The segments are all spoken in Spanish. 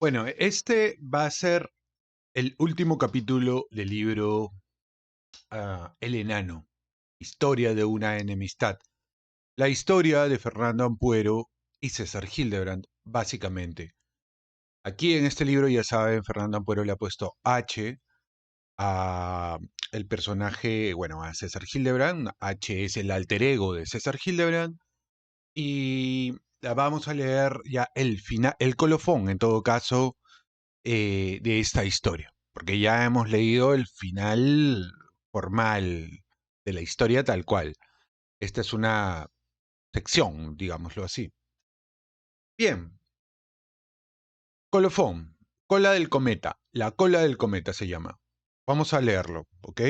Bueno, este va a ser el último capítulo del libro El Enano, Historia de una enemistad. La historia de Fernando Ampuero y César Hildebrand, básicamente. Aquí en este libro, ya saben, Fernando Ampuero le ha puesto H a el personaje, bueno, a César Hildebrand. H es el alter ego de César Hildebrand. Y la vamos a leer ya el final, el colofón, en todo caso, de esta historia, porque ya hemos leído el final formal de la historia tal cual. Esta es una sección, digámoslo así. Bien, colofón, cola del cometa, la cola del cometa se llama. Vamos a leerlo, ¿ok?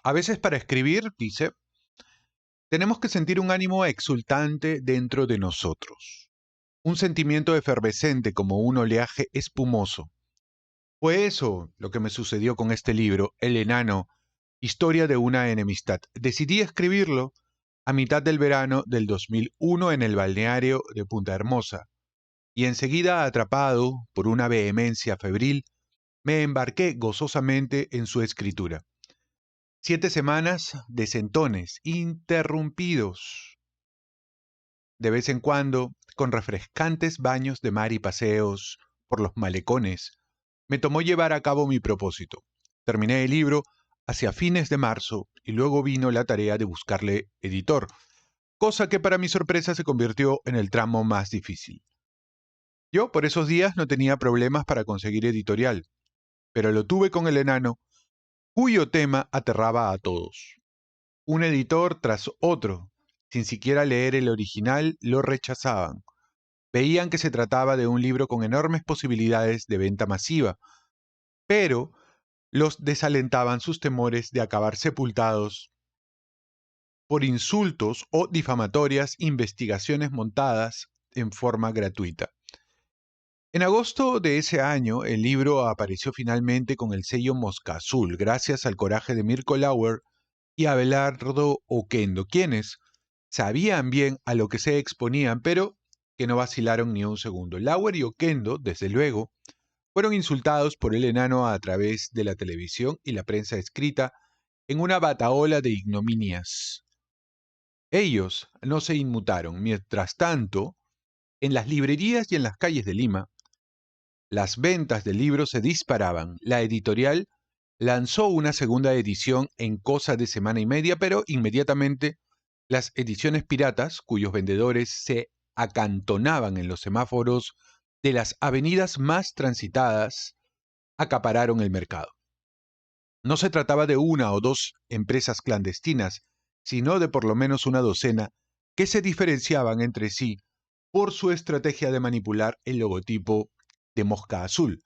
A veces para escribir, dice, tenemos que sentir un ánimo exultante dentro de nosotros, un sentimiento efervescente como un oleaje espumoso. Fue eso lo que me sucedió con este libro, El Enano, Historia de una enemistad. Decidí escribirlo a mitad del verano del 2001 en el balneario de Punta Hermosa, y enseguida, atrapado por una vehemencia febril, me embarqué gozosamente en su escritura. 7 semanas de sentones interrumpidos, de vez en cuando, con refrescantes baños de mar y paseos por los malecones, me tomó llevar a cabo mi propósito. Terminé el libro hacia fines de marzo y luego vino la tarea de buscarle editor, cosa que para mi sorpresa se convirtió en el tramo más difícil. Yo por esos días no tenía problemas para conseguir editorial, pero lo tuve con el enano, cuyo tema aterraba a todos. Un editor tras otro, sin siquiera leer el original, lo rechazaban. Veían que se trataba de un libro con enormes posibilidades de venta masiva, pero los desalentaban sus temores de acabar sepultados por insultos o difamatorias investigaciones montadas en forma gratuita. En agosto de ese año, el libro apareció finalmente con el sello Mosca Azul, gracias al coraje de Mirko Lauer y Abelardo Oquendo, quienes sabían bien a lo que se exponían, pero que no vacilaron ni un segundo. Lauer y Oquendo, desde luego, fueron insultados por el enano a través de la televisión y la prensa escrita en una batahola de ignominias. Ellos no se inmutaron. Mientras tanto, en las librerías y en las calles de Lima, las ventas de libros se disparaban. La editorial lanzó una segunda edición en cosa de semana y media, pero inmediatamente las ediciones piratas, cuyos vendedores se acantonaban en los semáforos de las avenidas más transitadas, acapararon el mercado. No se trataba de una o dos empresas clandestinas, sino de por lo menos una docena que se diferenciaban entre sí por su estrategia de manipular el logotipo de mosca azul.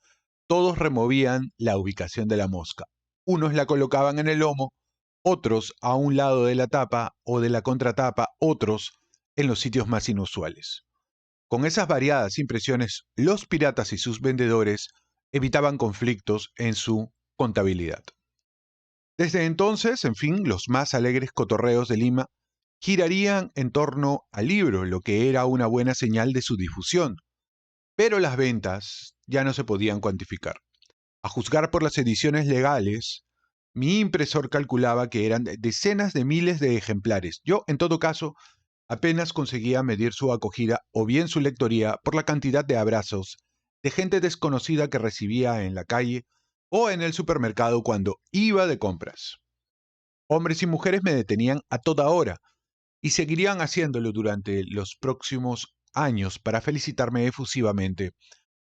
Todos removían la ubicación de la mosca. Unos la colocaban en el lomo, otros a un lado de la tapa o de la contratapa, otros en los sitios más inusuales. Con esas variadas impresiones, los piratas y sus vendedores evitaban conflictos en su contabilidad. Desde entonces, en fin, los más alegres cotorreos de Lima girarían en torno al libro, lo que era una buena señal de su difusión. Pero las ventas ya no se podían cuantificar. A juzgar por las ediciones legales, mi impresor calculaba que eran decenas de miles de ejemplares. Yo, en todo caso, apenas conseguía medir su acogida o bien su lectoría por la cantidad de abrazos de gente desconocida que recibía en la calle o en el supermercado cuando iba de compras. Hombres y mujeres me detenían a toda hora y seguirían haciéndolo durante los próximos años para felicitarme efusivamente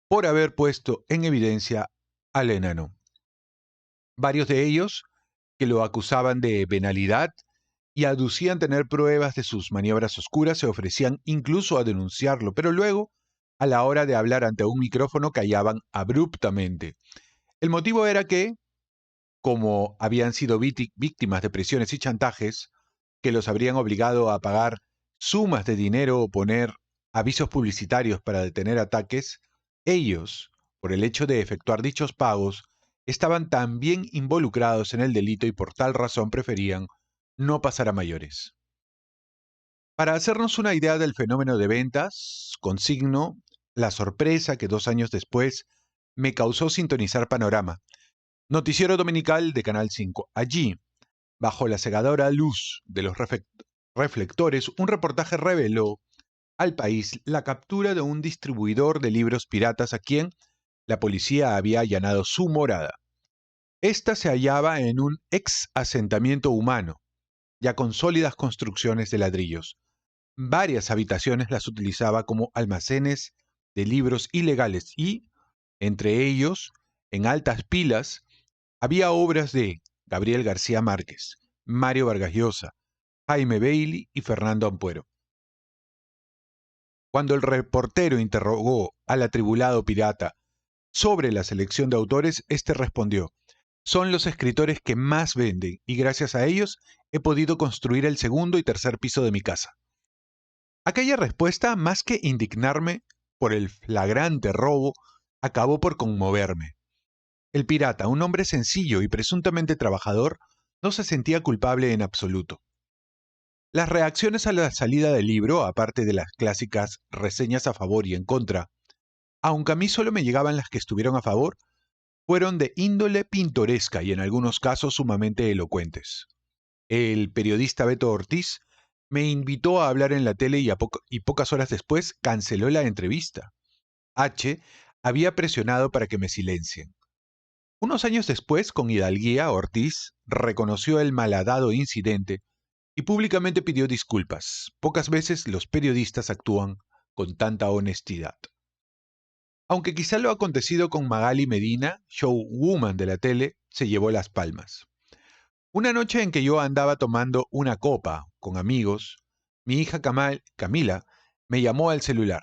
por haber puesto en evidencia al enano. Varios de ellos, que lo acusaban de venalidad y aducían tener pruebas de sus maniobras oscuras, se ofrecían incluso a denunciarlo, pero luego, a la hora de hablar ante un micrófono, callaban abruptamente. El motivo era que, como habían sido víctimas de presiones y chantajes, que los habrían obligado a pagar sumas de dinero o poner avisos publicitarios para detener ataques, ellos, por el hecho de efectuar dichos pagos, estaban también involucrados en el delito y por tal razón preferían no pasar a mayores. Para hacernos una idea del fenómeno de ventas, consigno la sorpresa que 2 años después me causó sintonizar Panorama, noticiero dominical de Canal 5. Allí, bajo la cegadora luz de los reflectores, un reportaje reveló al país la captura de un distribuidor de libros piratas a quien la policía había allanado su morada. Esta se hallaba en un ex asentamiento humano, ya con sólidas construcciones de ladrillos. Varias habitaciones las utilizaba como almacenes de libros ilegales y, entre ellos, en altas pilas, había obras de Gabriel García Márquez, Mario Vargas Llosa, Jaime Bailey y Fernando Ampuero. Cuando el reportero interrogó al atribulado pirata sobre la selección de autores, este respondió: son los escritores que más venden y gracias a ellos he podido construir el segundo y tercer piso de mi casa. Aquella respuesta, más que indignarme por el flagrante robo, acabó por conmoverme. El pirata, un hombre sencillo y presuntamente trabajador, no se sentía culpable en absoluto. Las reacciones a la salida del libro, aparte de las clásicas reseñas a favor y en contra, aunque a mí solo me llegaban las que estuvieron a favor, fueron de índole pintoresca y en algunos casos sumamente elocuentes. El periodista Beto Ortiz me invitó a hablar en la tele y pocas horas después canceló la entrevista. H había presionado para que me silencien. Unos años después, con hidalguía, Ortiz reconoció el malhadado incidente y públicamente pidió disculpas. Pocas veces los periodistas actúan con tanta honestidad. Aunque quizá lo acontecido con Magali Medina, showwoman de la tele, se llevó las palmas. Una noche en que yo andaba tomando una copa con amigos, mi hija Camila me llamó al celular.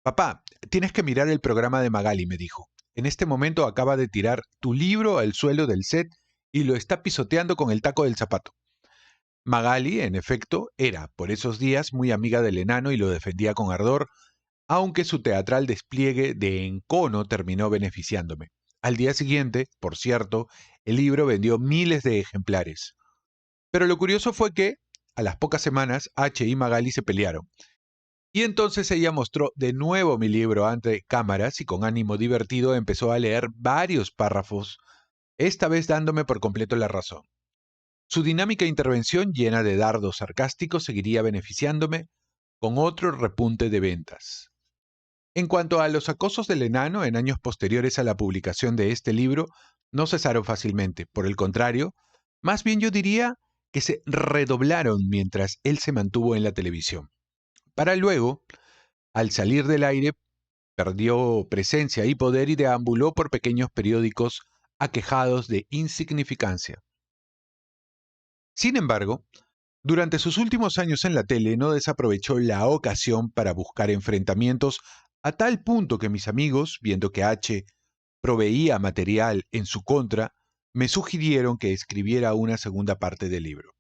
Papá, tienes que mirar el programa de Magali, me dijo. En este momento acaba de tirar tu libro al suelo del set y lo está pisoteando con el taco del zapato. Magali, en efecto, era, por esos días, muy amiga del enano y lo defendía con ardor, aunque su teatral despliegue de encono terminó beneficiándome. Al día siguiente, por cierto, el libro vendió miles de ejemplares. Pero lo curioso fue que, a las pocas semanas, H y Magali se pelearon. Y entonces ella mostró de nuevo mi libro ante cámaras y con ánimo divertido empezó a leer varios párrafos, esta vez dándome por completo la razón. Su dinámica intervención, llena de dardos sarcásticos, seguiría beneficiándome con otro repunte de ventas. En cuanto a los acosos del enano en años posteriores a la publicación de este libro, no cesaron fácilmente. Por el contrario, más bien yo diría que se redoblaron mientras él se mantuvo en la televisión. Para luego, al salir del aire, perdió presencia y poder y deambuló por pequeños periódicos aquejados de insignificancia. Sin embargo, durante sus últimos años en la tele no desaprovechó la ocasión para buscar enfrentamientos a tal punto que mis amigos, viendo que H proveía material en su contra, me sugirieron que escribiera una segunda parte del libro.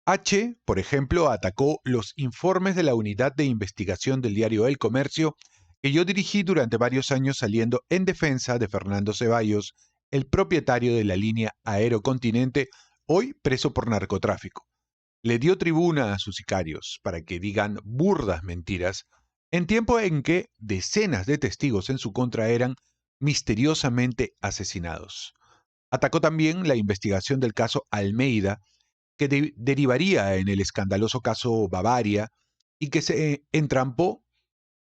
H, por ejemplo, atacó los informes de la unidad de investigación del diario El Comercio que yo dirigí durante varios años saliendo en defensa de Fernando Ceballos, el propietario de la línea Aerocontinente, hoy preso por narcotráfico. Le dio tribuna a sus sicarios para que digan burdas mentiras, en tiempo en que decenas de testigos en su contra eran misteriosamente asesinados. Atacó también la investigación del caso Almeida, que derivaría en el escandaloso caso Bavaria y que se entrampó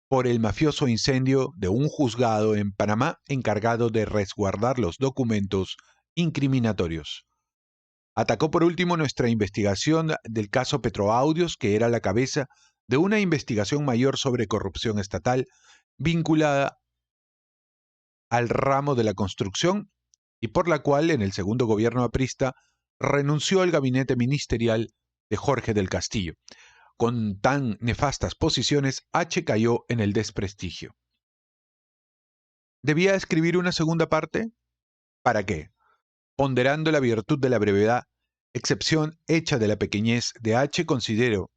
por el mafioso incendio de un juzgado en Panamá encargado de resguardar los documentos incriminatorios. Atacó por último nuestra investigación del caso Petroaudios, que era la cabeza de una investigación mayor sobre corrupción estatal vinculada al ramo de la construcción y por la cual en el segundo gobierno aprista renunció al gabinete ministerial de Jorge del Castillo. Con tan nefastas posiciones, H cayó en el desprestigio. ¿Debía escribir una segunda parte? ¿Para qué? Ponderando la virtud de la brevedad, excepción hecha de la pequeñez de H, considero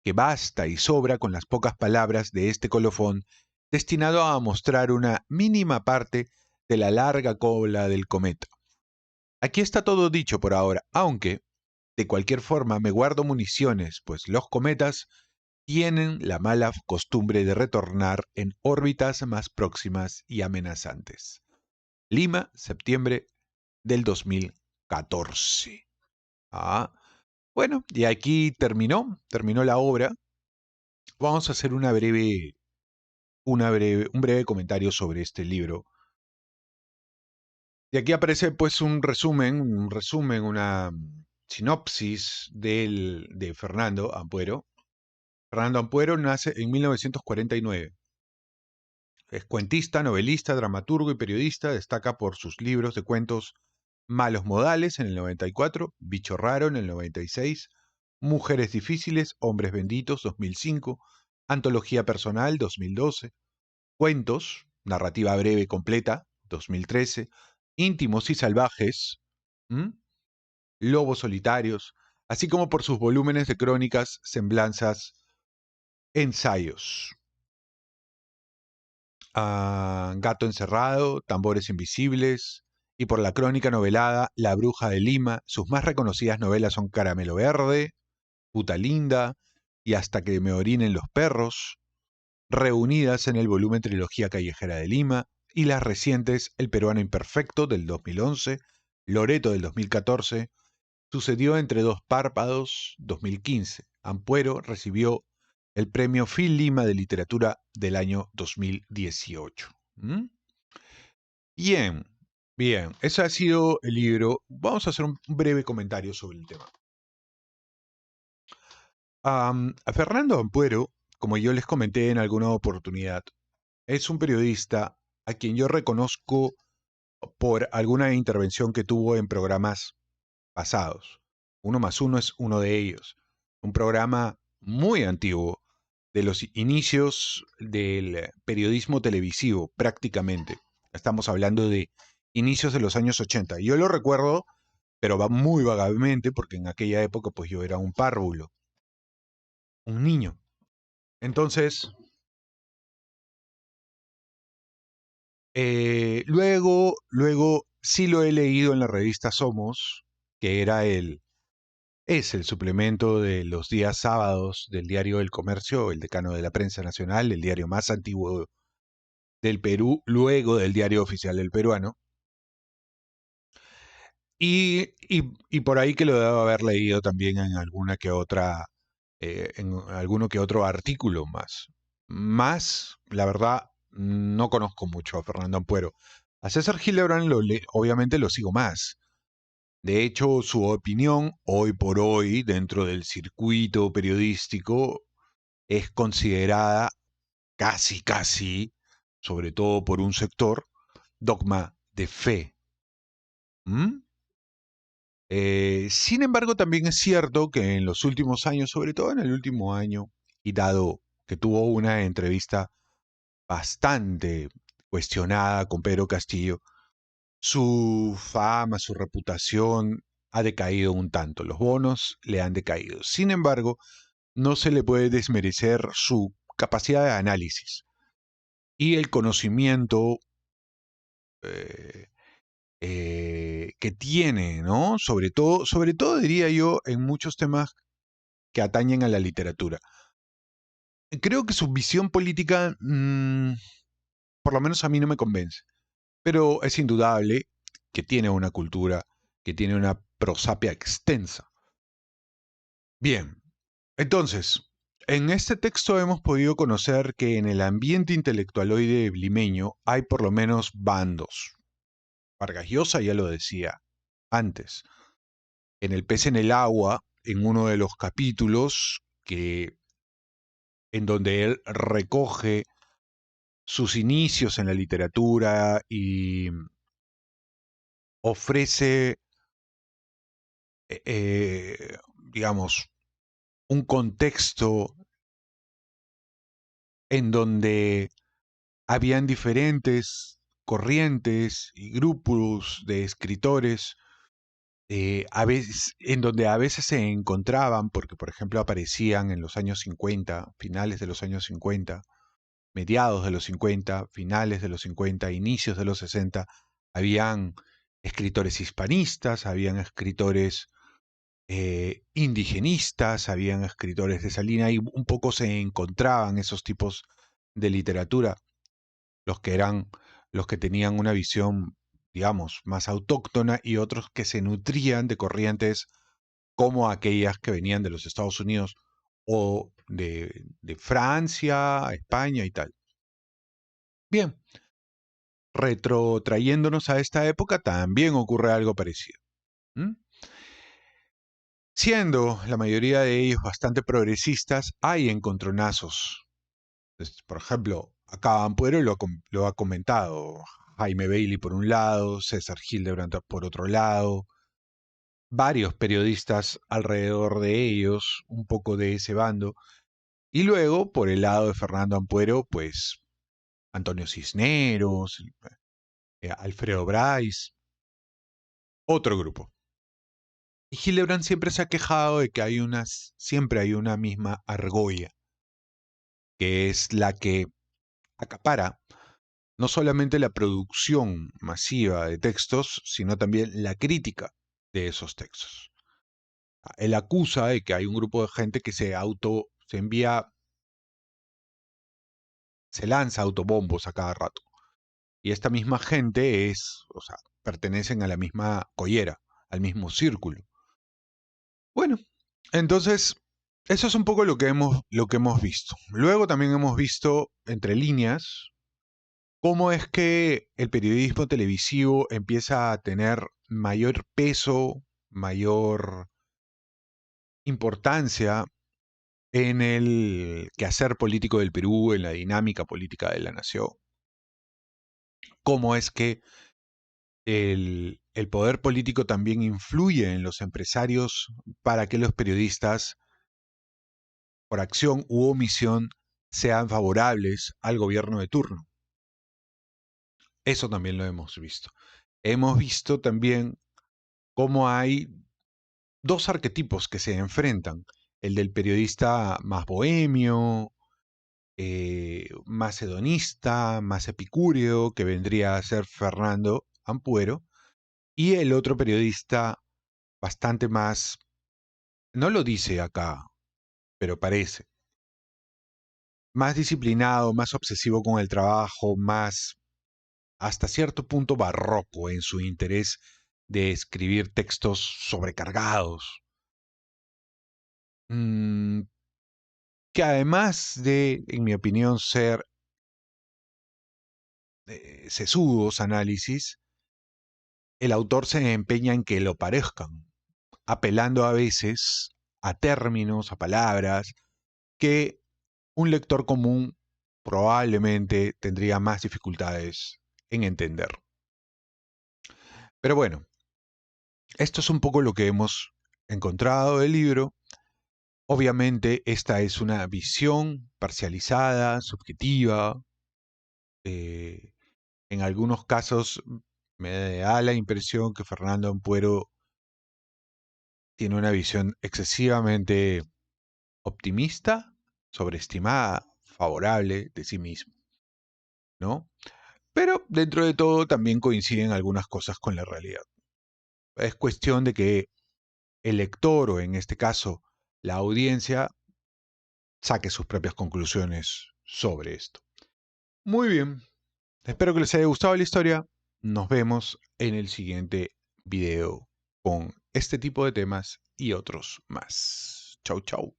que basta y sobra con las pocas palabras de este colofón destinado a mostrar una mínima parte de la larga cola del cometa. Aquí está todo dicho por ahora, aunque, de cualquier forma, me guardo municiones, pues los cometas tienen la mala costumbre de retornar en órbitas más próximas y amenazantes. Lima, septiembre del 2014. Ah, bueno, y aquí terminó la obra. Vamos a hacer un breve comentario sobre este libro. Y aquí aparece pues una sinopsis de Fernando Ampuero. Fernando Ampuero nace en 1949. Es cuentista, novelista, dramaturgo y periodista. Destaca por sus libros de cuentos Malos Modales en el 94, Bicho Raro en el 96, Mujeres Difíciles, Hombres Benditos 2005, Antología Personal 2012, Cuentos, narrativa breve completa 2013, Íntimos y Salvajes, ¿m? Lobos Solitarios, así como por sus volúmenes de crónicas, semblanzas, ensayos. Gato Encerrado, Tambores Invisibles, y por la crónica novelada La Bruja de Lima. Sus más reconocidas novelas son Caramelo Verde, Puta Linda y Hasta que me orinen los perros, reunidas en el volumen Trilogía Callejera de Lima, y las recientes El Peruano Imperfecto del 2011, Loreto del 2014, Sucedió entre dos párpados 2015. Ampuero recibió el premio Phil Lima de Literatura del año 2018. ¿Mm? Bien, bien, ese ha sido el libro. Vamos a hacer un breve comentario sobre el tema. A Fernando Ampuero, como yo les comenté en alguna oportunidad, es un periodista a quien yo reconozco por alguna intervención que tuvo en programas pasados. Uno más uno es uno de ellos. Un programa muy antiguo, de los inicios del periodismo televisivo, prácticamente. Estamos hablando de inicios de los años 80. Yo lo recuerdo, pero va muy vagamente, porque en aquella época pues yo era un párvulo, un niño. Entonces, luego sí lo he leído en la revista Somos, que es el suplemento de los días sábados del Diario del Comercio, el decano de la prensa nacional, el diario más antiguo del Perú, luego del diario oficial del peruano. Y por ahí que lo debo haber leído también en alguna que otra, en alguno que otro artículo más. Más, la verdad, no conozco mucho a Fernando Ampuero. A César Hildebrand obviamente lo sigo más. De hecho, su opinión, hoy por hoy, dentro del circuito periodístico, es considerada casi, sobre todo por un sector, dogma de fe. ¿Mm? Sin embargo, también es cierto que en los últimos años, sobre todo en el último año, y dado que tuvo una entrevista bastante cuestionada con Pedro Castillo, su fama, su reputación ha decaído un tanto. Los bonos le han decaído. Sin embargo, no se le puede desmerecer su capacidad de análisis y el conocimiento eh, que tiene, ¿no? Sobre todo diría yo, en muchos temas que atañen a la literatura. Creo que su visión política, por lo menos a mí no me convence, pero es indudable que tiene una cultura, que tiene una prosapia extensa. Bien, entonces, en este texto hemos podido conocer que en el ambiente intelectualoide limeño hay por lo menos bandos. Vargas Llosa ya lo decía antes. En El pez en el agua, en uno de los capítulos en donde él recoge sus inicios en la literatura y ofrece, digamos, un contexto en donde habían diferentes corrientes y grupos de escritores, a veces, en donde a veces se encontraban, porque por ejemplo aparecían en los años 50, finales de los años 50, mediados de los 50, finales de los 50, inicios de los 60, habían escritores hispanistas, habían escritores indigenistas, habían escritores de esa línea y un poco se encontraban esos tipos de literatura, los que tenían una visión, digamos, más autóctona y otros que se nutrían de corrientes como aquellas que venían de los Estados Unidos o de Francia, España y tal. Bien, retrotrayéndonos a esta época también ocurre algo parecido. ¿Mm? Siendo la mayoría de ellos bastante progresistas, hay encontronazos. Por ejemplo, acá Ampuero lo ha comentado. Jaime Bailey por un lado, César Hildebrand por otro lado, varios periodistas alrededor de ellos, un poco de ese bando. Y luego, por el lado de Fernando Ampuero, pues Antonio Cisneros, Alfredo Bryce, otro grupo. Y Hildebrand siempre se ha quejado de que siempre hay una misma argolla, que es la que acapara no solamente la producción masiva de textos, sino también la crítica de esos textos. Él acusa de que hay un grupo de gente que se lanza autobombos a cada rato. Y esta misma gente pertenecen a la misma collera, al mismo círculo. Bueno, entonces, eso es un poco lo que hemos visto. Luego también hemos visto, entre líneas, cómo es que el periodismo televisivo empieza a tener mayor peso, mayor importancia en el quehacer político del Perú, en la dinámica política de la nación. Cómo es que el poder político también influye en los empresarios para que los periodistas, por acción u omisión, sean favorables al gobierno de turno. Eso también lo hemos visto. Hemos visto también cómo hay dos arquetipos que se enfrentan. El del periodista más bohemio, más hedonista, más epicúreo, que vendría a ser Fernando Ampuero, y el otro periodista bastante más, no lo dice acá, pero parece, más disciplinado, más obsesivo con el trabajo, más hasta cierto punto barroco en su interés de escribir textos sobrecargados, mm, que además de, en mi opinión, ser sesudos análisis, el autor se empeña en que lo parezcan, apelando a veces a términos, a palabras, que un lector común probablemente tendría más dificultades en entender. Pero bueno, esto es un poco lo que hemos encontrado del libro. Obviamente esta es una visión parcializada, subjetiva. eh, en algunos casos me da la impresión que Fernando Ampuero tiene una visión excesivamente optimista, sobreestimada, favorable de sí mismo, ¿no? Pero dentro de todo también coinciden algunas cosas con la realidad. Es cuestión de que el lector, o en este caso la audiencia, saque sus propias conclusiones sobre esto. Muy bien, espero que les haya gustado la historia. Nos vemos en el siguiente video con este tipo de temas y otros más. Chau, chau.